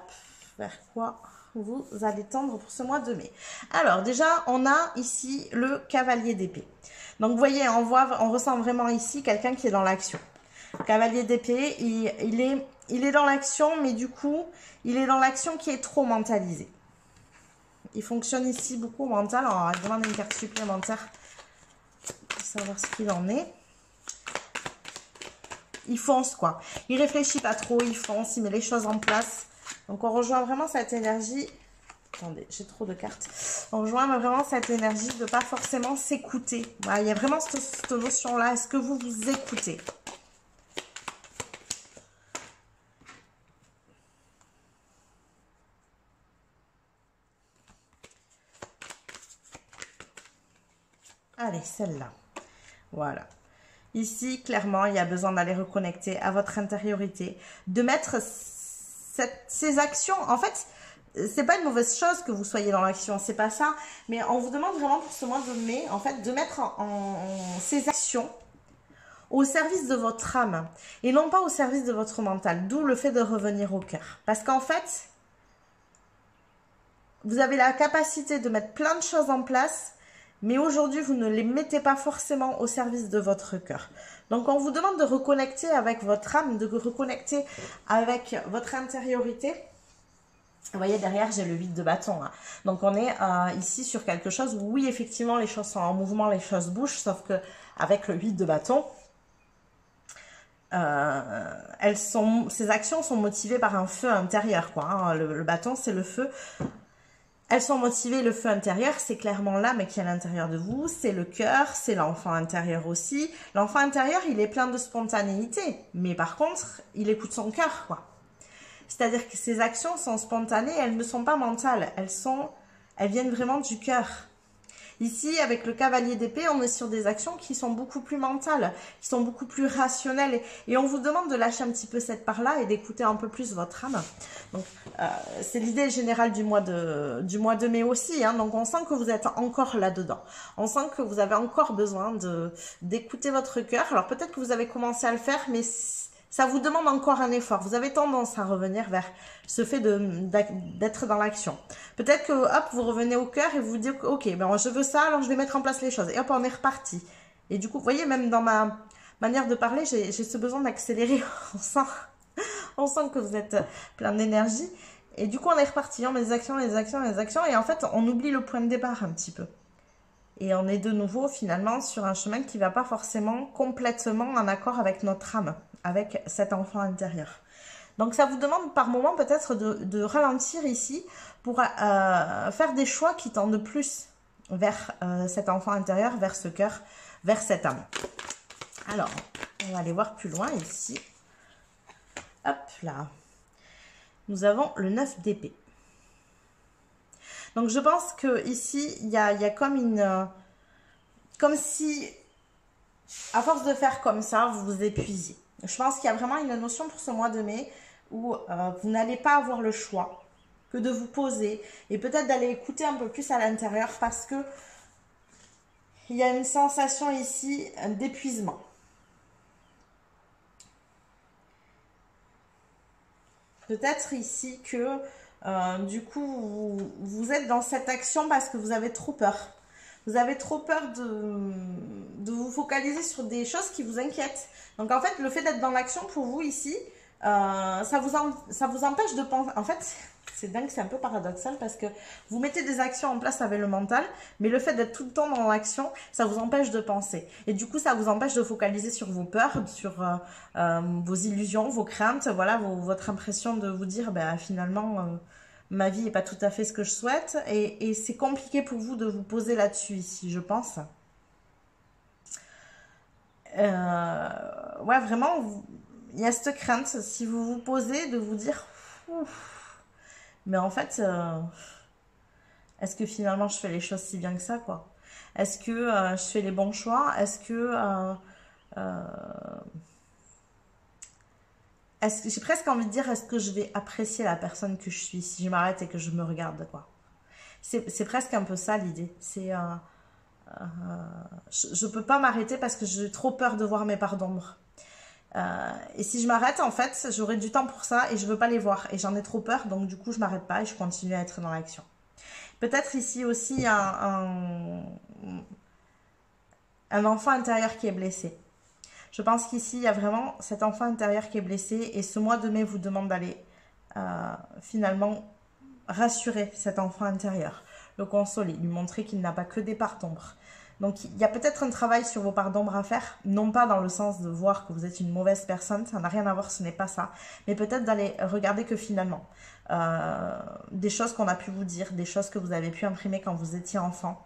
A: vers quoi vous allez tendre pour ce mois de mai. Alors déjà, on a ici le cavalier d'épée. Donc vous voyez, on ressent vraiment ici quelqu'un qui est dans l'action. Cavalier d'épée, il est dans l'action, mais du coup, il est dans l'action qui est trop mentalisée. Il fonctionne ici beaucoup au mental. Alors, on va demander une carte supplémentaire pour savoir ce qu'il en est. Il fonce quoi. Il réfléchit pas trop, il fonce, il met les choses en place. Donc on rejoint vraiment cette énergie. Attendez, j'ai trop de cartes. On rejoint vraiment cette énergie de pas forcément s'écouter. Voilà, il y a vraiment cette notion-là. Est-ce que vous vous écoutez? Allez, celle-là. Voilà. Ici, clairement, il y a besoin d'aller reconnecter à votre intériorité, de mettre ces actions. En fait, c'est pas une mauvaise chose que vous soyez dans l'action, c'est pas ça. Mais on vous demande vraiment pour ce mois de mai, en fait, de mettre ces actions au service de votre âme et non pas au service de votre mental. D'où le fait de revenir au cœur. Parce qu'en fait, vous avez la capacité de mettre plein de choses en place. Mais aujourd'hui, vous ne les mettez pas forcément au service de votre cœur. Donc, on vous demande de reconnecter avec votre âme, de reconnecter avec votre intériorité. Vous voyez, derrière, j'ai le 8 de bâton. Hein. Donc, on est ici sur quelque chose où, oui, effectivement, les choses sont en mouvement, les choses bougent. Sauf que avec le 8 de bâton, ces actions sont motivées par un feu intérieur. Quoi, hein. Le bâton, c'est le feu. Elles sont motivées, le feu intérieur, c'est clairement l'âme qui est à l'intérieur de vous, c'est le cœur, c'est l'enfant intérieur aussi. L'enfant intérieur, il est plein de spontanéité, mais par contre, il écoute son cœur, quoi. C'est-à-dire que ces actions sont spontanées, elles ne sont pas mentales, elles viennent vraiment du cœur. Ici, avec le cavalier d'épée, on est sur des actions qui sont beaucoup plus mentales, qui sont beaucoup plus rationnelles. Et on vous demande de lâcher un petit peu cette part-là et d'écouter un peu plus votre âme. Donc, c'est l'idée générale du mois de mai aussi. Hein. Donc, on sent que vous êtes encore là-dedans. On sent que vous avez encore besoin d'écouter votre cœur. Alors, peut-être que vous avez commencé à le faire, mais ça vous demande encore un effort. Vous avez tendance à revenir vers ce fait d'être dans l'action. Peut-être que, hop, vous revenez au cœur et vous vous dites, ok, ben je veux ça, alors je vais mettre en place les choses. Et hop, on est reparti. Et du coup, vous voyez, même dans ma manière de parler, j'ai ce besoin d'accélérer. On sent que vous êtes plein d'énergie. Et du coup, on est reparti. On met des actions, les actions, les actions. Et en fait, on oublie le point de départ un petit peu. Et on est de nouveau, finalement, sur un chemin qui ne va pas forcément complètement en accord avec notre âme, avec cet enfant intérieur. Donc, ça vous demande par moment peut-être de ralentir ici pour faire des choix qui tendent plus vers cet enfant intérieur, vers ce cœur, vers cette âme. Alors, on va aller voir plus loin ici. Hop là. nous avons le 9 d'épée. Donc je pense que ici il y a comme une... comme si, à force de faire comme ça, vous vous épuisiez. Je pense qu'il y a vraiment une notion pour ce mois de mai où vous n'allez pas avoir le choix que de vous poser et peut-être d'aller écouter un peu plus à l'intérieur parce que il y a une sensation ici d'épuisement. Peut-être ici que du coup vous êtes dans cette action parce que vous avez trop peur. Vous avez trop peur de vous focaliser sur des choses qui vous inquiètent. Donc en fait, le fait d'être dans l'action pour vous ici, ça vous empêche de penser. En fait, c'est dingue, c'est un peu paradoxal parce que vous mettez des actions en place avec le mental, mais le fait d'être tout le temps dans l'action, ça vous empêche de penser. Et du coup, ça vous empêche de focaliser sur vos peurs, sur vos illusions, vos craintes, voilà, votre impression de vous dire, ben, finalement, ma vie n'est pas tout à fait ce que je souhaite. Et c'est compliqué pour vous de vous poser là-dessus ici, je pense. Ouais, vraiment, il y a cette crainte, si vous vous posez, de vous dire... Ouf, mais en fait, est-ce que finalement je fais les choses si bien que ça, quoi? Est-ce que je fais les bons choix? Est-ce que j'ai presque envie de dire, est-ce que je vais apprécier la personne que je suis si je m'arrête et que je me regarde, quoi? C'est presque un peu ça l'idée. C'est je peux pas m'arrêter parce que j'ai trop peur de voir mes parts d'ombre. Et si je m'arrête, en fait, j'aurai du temps pour ça et je veux pas les voir. Et j'en ai trop peur, donc du coup, je m'arrête pas et je continue à être dans l'action. Peut-être ici aussi un enfant intérieur qui est blessé. Je pense qu'ici, il y a vraiment cet enfant intérieur qui est blessé et ce mois de mai vous demande d'aller finalement rassurer cet enfant intérieur, le consoler, lui montrer qu'il n'a pas que des parts d'ombre. Donc il y a peut-être un travail sur vos parts d'ombre à faire, non pas dans le sens de voir que vous êtes une mauvaise personne, ça n'a rien à voir, ce n'est pas ça, mais peut-être d'aller regarder que finalement, des choses qu'on a pu vous dire, des choses que vous avez pu imprimer quand vous étiez enfant,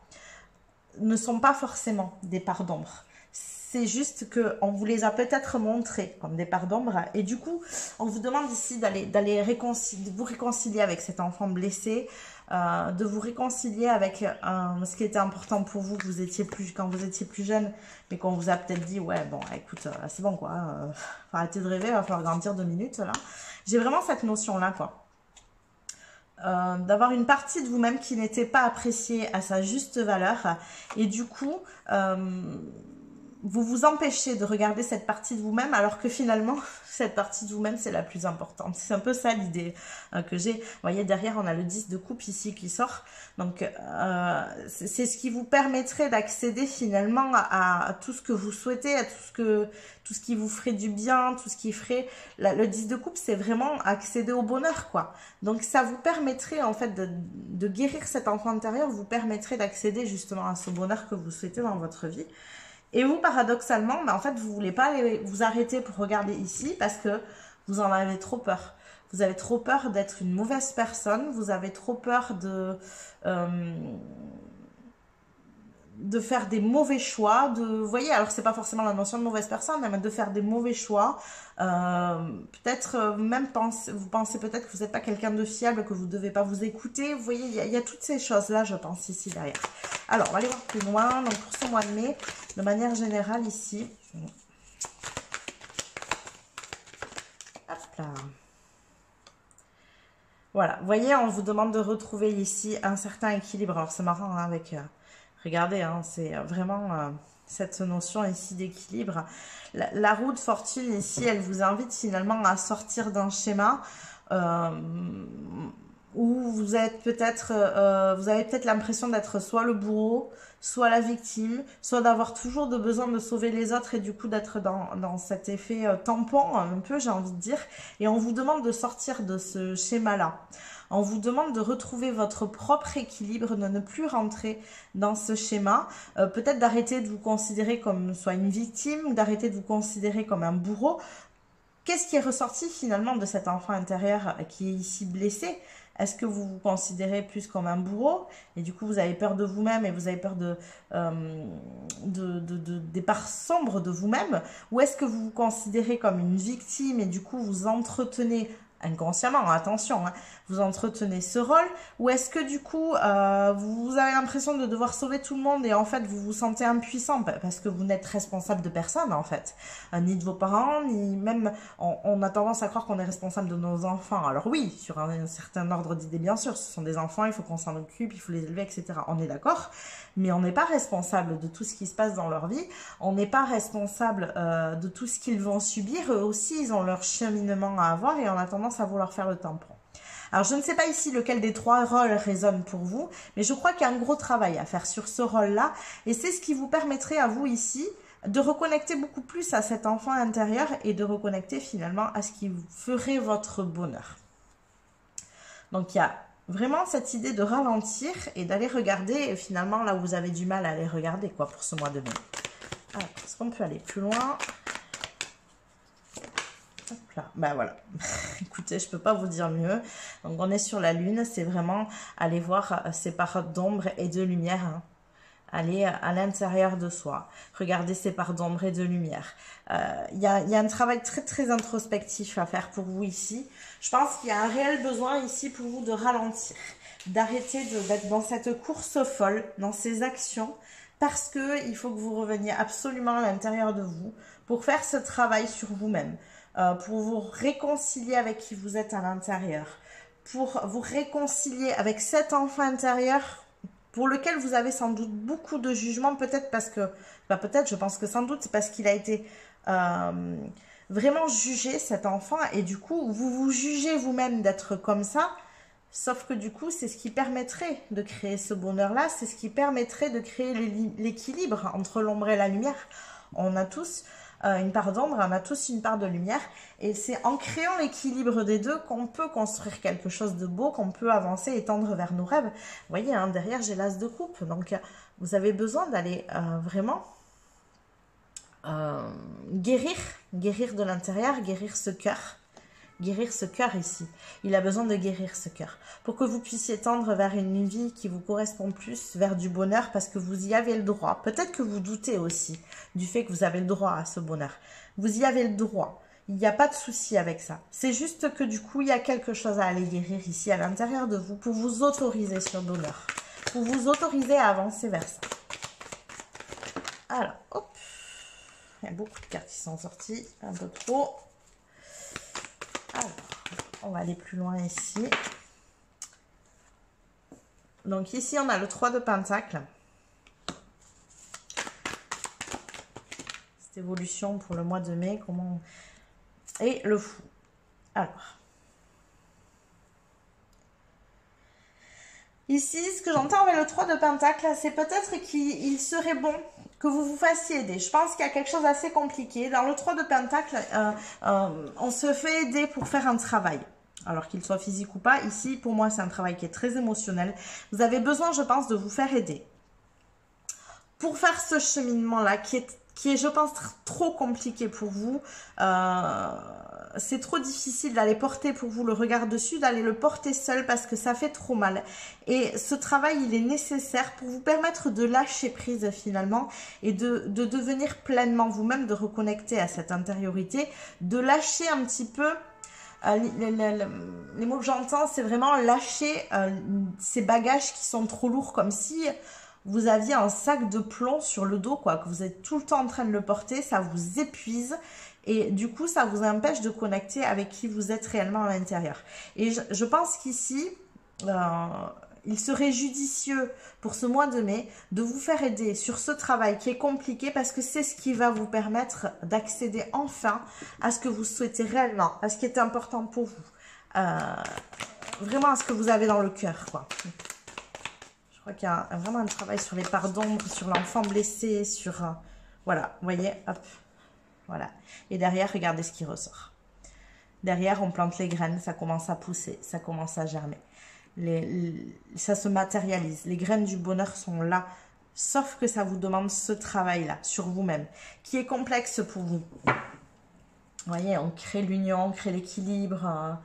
A: ne sont pas forcément des parts d'ombre. C'est juste qu'on vous les a peut-être montrées comme des parts d'ombre. Et du coup, on vous demande ici d'aller vous réconcilier avec cet enfant blessé, de vous réconcilier avec ce qui était important pour vous, quand vous étiez plus jeune, mais qu'on vous a peut-être dit, ouais, bon, écoute, c'est bon, quoi. Faut arrêter de rêver, il va falloir grandir 2 minutes, là. J'ai vraiment cette notion-là, quoi. D'avoir une partie de vous-même qui n'était pas appréciée à sa juste valeur. Et du coup... vous vous empêchez de regarder cette partie de vous-même alors que finalement, cette partie de vous-même, c'est la plus importante. C'est un peu ça l'idée que j'ai. Vous voyez, derrière, on a le 10 de coupe ici qui sort. Donc, c'est ce qui vous permettrait d'accéder finalement à tout ce que vous souhaitez, à tout ce qui vous ferait du bien, tout ce qui ferait... Le 10 de coupe, c'est vraiment accéder au bonheur, quoi. Donc, ça vous permettrait, en fait, de guérir cet enfant intérieur, vous permettrait d'accéder justement à ce bonheur que vous souhaitez dans votre vie. Et vous, paradoxalement, mais en fait, vous ne voulez pas vous arrêter pour regarder ici parce que vous en avez trop peur. Vous avez trop peur d'être une mauvaise personne. Vous avez trop peur de faire des mauvais choix. Vous voyez, alors c'est pas forcément la notion de mauvaise personne, mais de faire des mauvais choix. Peut-être même vous pensez peut-être que vous n'êtes pas quelqu'un de fiable, que vous ne devez pas vous écouter. Vous voyez, il y a toutes ces choses-là, je pense, ici derrière. Alors, on va aller voir plus loin. Donc, pour ce mois de mai, de manière générale, ici. Hop là. Voilà, vous voyez, on vous demande de retrouver ici un certain équilibre. Alors, c'est marrant, hein, avec... regardez, hein, c'est vraiment cette notion ici d'équilibre. La roue de fortune ici, elle vous invite finalement à sortir d'un schéma où vous avez peut-être l'impression d'être soit le bourreau, soit la victime, soit d'avoir toujours besoin de sauver les autres et du coup d'être dans cet effet tampon un peu, j'ai envie de dire. Et on vous demande de sortir de ce schéma-là. On vous demande de retrouver votre propre équilibre, de ne plus rentrer dans ce schéma, peut-être d'arrêter de vous considérer comme soit une victime, d'arrêter de vous considérer comme un bourreau. Qu'est-ce qui est ressorti finalement de cet enfant intérieur qui est ici blessé? Est-ce que vous vous considérez plus comme un bourreau et du coup vous avez peur de vous-même et vous avez peur des parts sombres de vous-même? Ou est-ce que vous vous considérez comme une victime et du coup vous entretenez inconsciemment, attention, hein, vous entretenez ce rôle, ou est-ce que du coup, vous avez l'impression de devoir sauver tout le monde et en fait, vous vous sentez impuissant parce que vous n'êtes responsable de personne, en fait, ni de vos parents, ni même, on a tendance à croire qu'on est responsable de nos enfants. Alors oui, sur un certain ordre d'idées, bien sûr, ce sont des enfants, il faut qu'on s'en occupe, il faut les élever, etc. On est d'accord, mais on n'est pas responsable de tout ce qui se passe dans leur vie, on n'est pas responsable de tout ce qu'ils vont subir, eux aussi, ils ont leur cheminement à avoir et on a tendance à vouloir faire le tampon. Alors, je ne sais pas ici lequel des trois rôles résonne pour vous, mais je crois qu'il y a un gros travail à faire sur ce rôle-là. Et c'est ce qui vous permettrait à vous ici de reconnecter beaucoup plus à cet enfant intérieur et de reconnecter finalement à ce qui ferait votre bonheur. Donc, il y a vraiment cette idée de ralentir et d'aller regarder finalement là où vous avez du mal à aller regarder quoi pour ce mois de mai. Alors, est-ce qu'on peut aller plus loin ? Hop là, ben voilà. Écoutez, je peux pas vous dire mieux. Donc, on est sur la lune, c'est vraiment aller voir ces parts d'ombre et de lumière. Hein. Aller à l'intérieur de soi, regarder ces parts d'ombre et de lumière. Il y a un travail très très introspectif à faire pour vous ici. Je pense qu'il y a un réel besoin ici pour vous de ralentir, d'arrêter d'être dans cette course folle, dans ces actions, parce que il faut que vous reveniez absolument à l'intérieur de vous pour faire ce travail sur vous-même. Pour vous réconcilier avec qui vous êtes à l'intérieur, pour vous réconcilier avec cet enfant intérieur pour lequel vous avez sans doute beaucoup de jugements, peut-être parce que, peut-être, je pense que sans doute, c'est parce qu'il a été vraiment jugé, cet enfant, et du coup, vous vous jugez vous-même d'être comme ça, sauf que du coup, c'est ce qui permettrait de créer ce bonheur-là, c'est ce qui permettrait de créer l'équilibre entre l'ombre et la lumière. On a tous une part d'ombre, on a tous une part de lumière, et c'est en créant l'équilibre des deux qu'on peut construire quelque chose de beau, qu'on peut avancer et tendre vers nos rêves. Vous voyez, hein, derrière j'ai l'as de coupe, donc vous avez besoin d'aller vraiment guérir de l'intérieur, guérir ce cœur ici. Il a besoin de guérir ce cœur pour que vous puissiez tendre vers une vie qui vous correspond plus, vers du bonheur, parce que vous y avez le droit. Peut-être que vous doutez aussi du fait que vous avez le droit à ce bonheur. Vous y avez le droit. Il n'y a pas de souci avec ça. C'est juste que du coup, il y a quelque chose à aller guérir ici à l'intérieur de vous pour vous autoriser ce bonheur, pour vous autoriser à avancer vers ça. Alors, hop, il y a beaucoup de cartes qui sont sorties, un peu trop. Alors, on va aller plus loin ici. Donc ici, on a le 3 de Pentacle. Cette évolution pour le mois de mai. Comment... Et le fou. Alors. Ici, ce que j'entends avec le 3 de Pentacle, c'est peut-être qu'il serait bon que vous vous fassiez aider. Je pense qu'il y a quelque chose d'assez compliqué. Dans le 3 de Pentacle, on se fait aider pour faire un travail. Alors qu'il soit physique ou pas, ici, pour moi, c'est un travail qui est très émotionnel. Vous avez besoin, je pense, de vous faire aider. Pour faire ce cheminement-là, qui est, je pense, trop compliqué pour vous, c'est trop difficile d'aller porter pour vous le regard dessus, d'aller le porter seul parce que ça fait trop mal. Et ce travail, il est nécessaire pour vous permettre de lâcher prise finalement et de devenir pleinement vous-même, de reconnecter à cette intériorité, de lâcher un petit peu... les mots que j'entends, c'est vraiment lâcher ces bagages qui sont trop lourds, comme si vous aviez un sac de plomb sur le dos, quoi, que vous êtes tout le temps en train de le porter, ça vous épuise et du coup, ça vous empêche de connecter avec qui vous êtes réellement à l'intérieur. Et je pense qu'ici, il serait judicieux pour ce mois de mai de vous faire aider sur ce travail qui est compliqué parce que c'est ce qui va vous permettre d'accéder enfin à ce que vous souhaitez réellement, à ce qui est important pour vous, vraiment à ce que vous avez dans le cœur, quoi. Je crois qu'il y a vraiment un travail sur les parts d'ombre, sur l'enfant blessé, sur... voilà, vous voyez, hop, voilà. Et derrière, regardez ce qui ressort. Derrière, on plante les graines, ça commence à pousser, ça commence à germer. Ça se matérialise. Les graines du bonheur sont là, sauf que ça vous demande ce travail-là, sur vous-même, qui est complexe pour vous. Vous voyez, on crée l'union, on crée l'équilibre.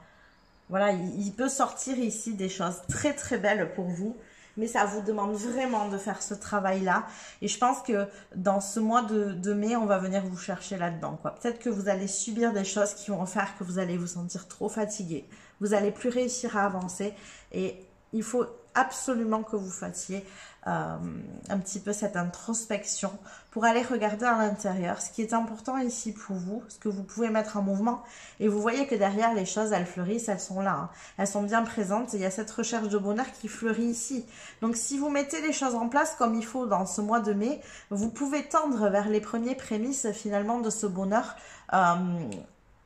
A: Voilà, il peut sortir ici des choses très très belles pour vous. mais ça vous demande vraiment de faire ce travail-là. Et je pense que dans ce mois de mai, on va venir vous chercher là-dedans, quoi. Peut-être que vous allez subir des choses qui vont faire que vous allez vous sentir trop fatigué. Vous allez plus réussir à avancer. Et il faut absolument que vous fassiez un petit peu cette introspection pour aller regarder à l'intérieur ce qui est important ici pour vous, ce que vous pouvez mettre en mouvement. Et vous voyez que derrière, les choses, elles fleurissent, elles sont là, hein. Elles sont bien présentes. Et il y a cette recherche de bonheur qui fleurit ici. Donc, si vous mettez les choses en place comme il faut dans ce mois de mai, vous pouvez tendre vers les premiers prémices finalement de ce bonheur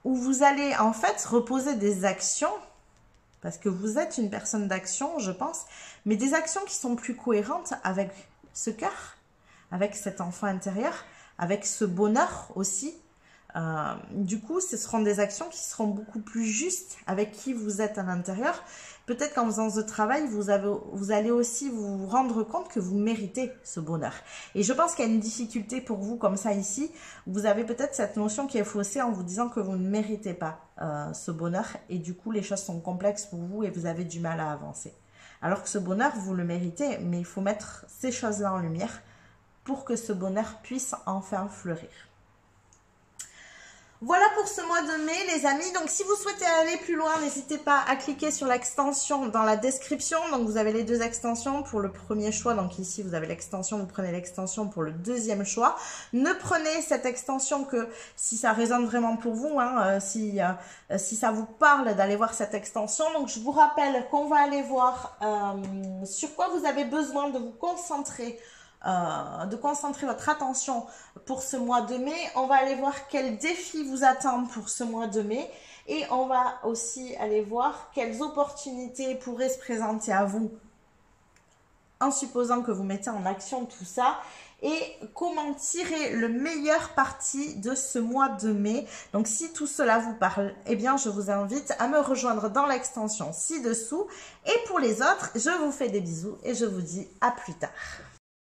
A: où vous allez en fait reposer des actions. Parce que vous êtes une personne d'action, je pense, mais des actions qui sont plus cohérentes avec ce cœur, avec cet enfant intérieur, avec ce bonheur aussi. Du coup, ce seront des actions qui seront beaucoup plus justes avec qui vous êtes à l'intérieur. Peut-être qu'en faisant ce travail, vous allez aussi vous rendre compte que vous méritez ce bonheur. Et je pense qu'il y a une difficulté pour vous comme ça ici. Vous avez peut-être cette notion qui est faussée en vous disant que vous ne méritez pas ce bonheur. Et du coup, les choses sont complexes pour vous et vous avez du mal à avancer. Alors que ce bonheur, vous le méritez, mais il faut mettre ces choses-là en lumière pour que ce bonheur puisse enfin fleurir. Voilà pour ce mois de mai, les amis. Donc, si vous souhaitez aller plus loin, n'hésitez pas à cliquer sur l'extension dans la description. Donc, vous avez les deux extensions pour le premier choix. Donc, ici, vous avez l'extension. Vous prenez l'extension pour le deuxième choix. Ne prenez cette extension que si ça résonne vraiment pour vous, hein, si ça vous parle d'aller voir cette extension. Donc, je vous rappelle qu'on va aller voir sur quoi vous avez besoin de vous concentrer. De concentrer votre attention pour ce mois de mai. On va aller voir quels défis vous attendent pour ce mois de mai et on va aussi aller voir quelles opportunités pourraient se présenter à vous en supposant que vous mettez en action tout ça et comment tirer le meilleur parti de ce mois de mai. Donc si tout cela vous parle, eh bien je vous invite à me rejoindre dans l'extension ci-dessous et pour les autres, je vous fais des bisous et je vous dis à plus tard.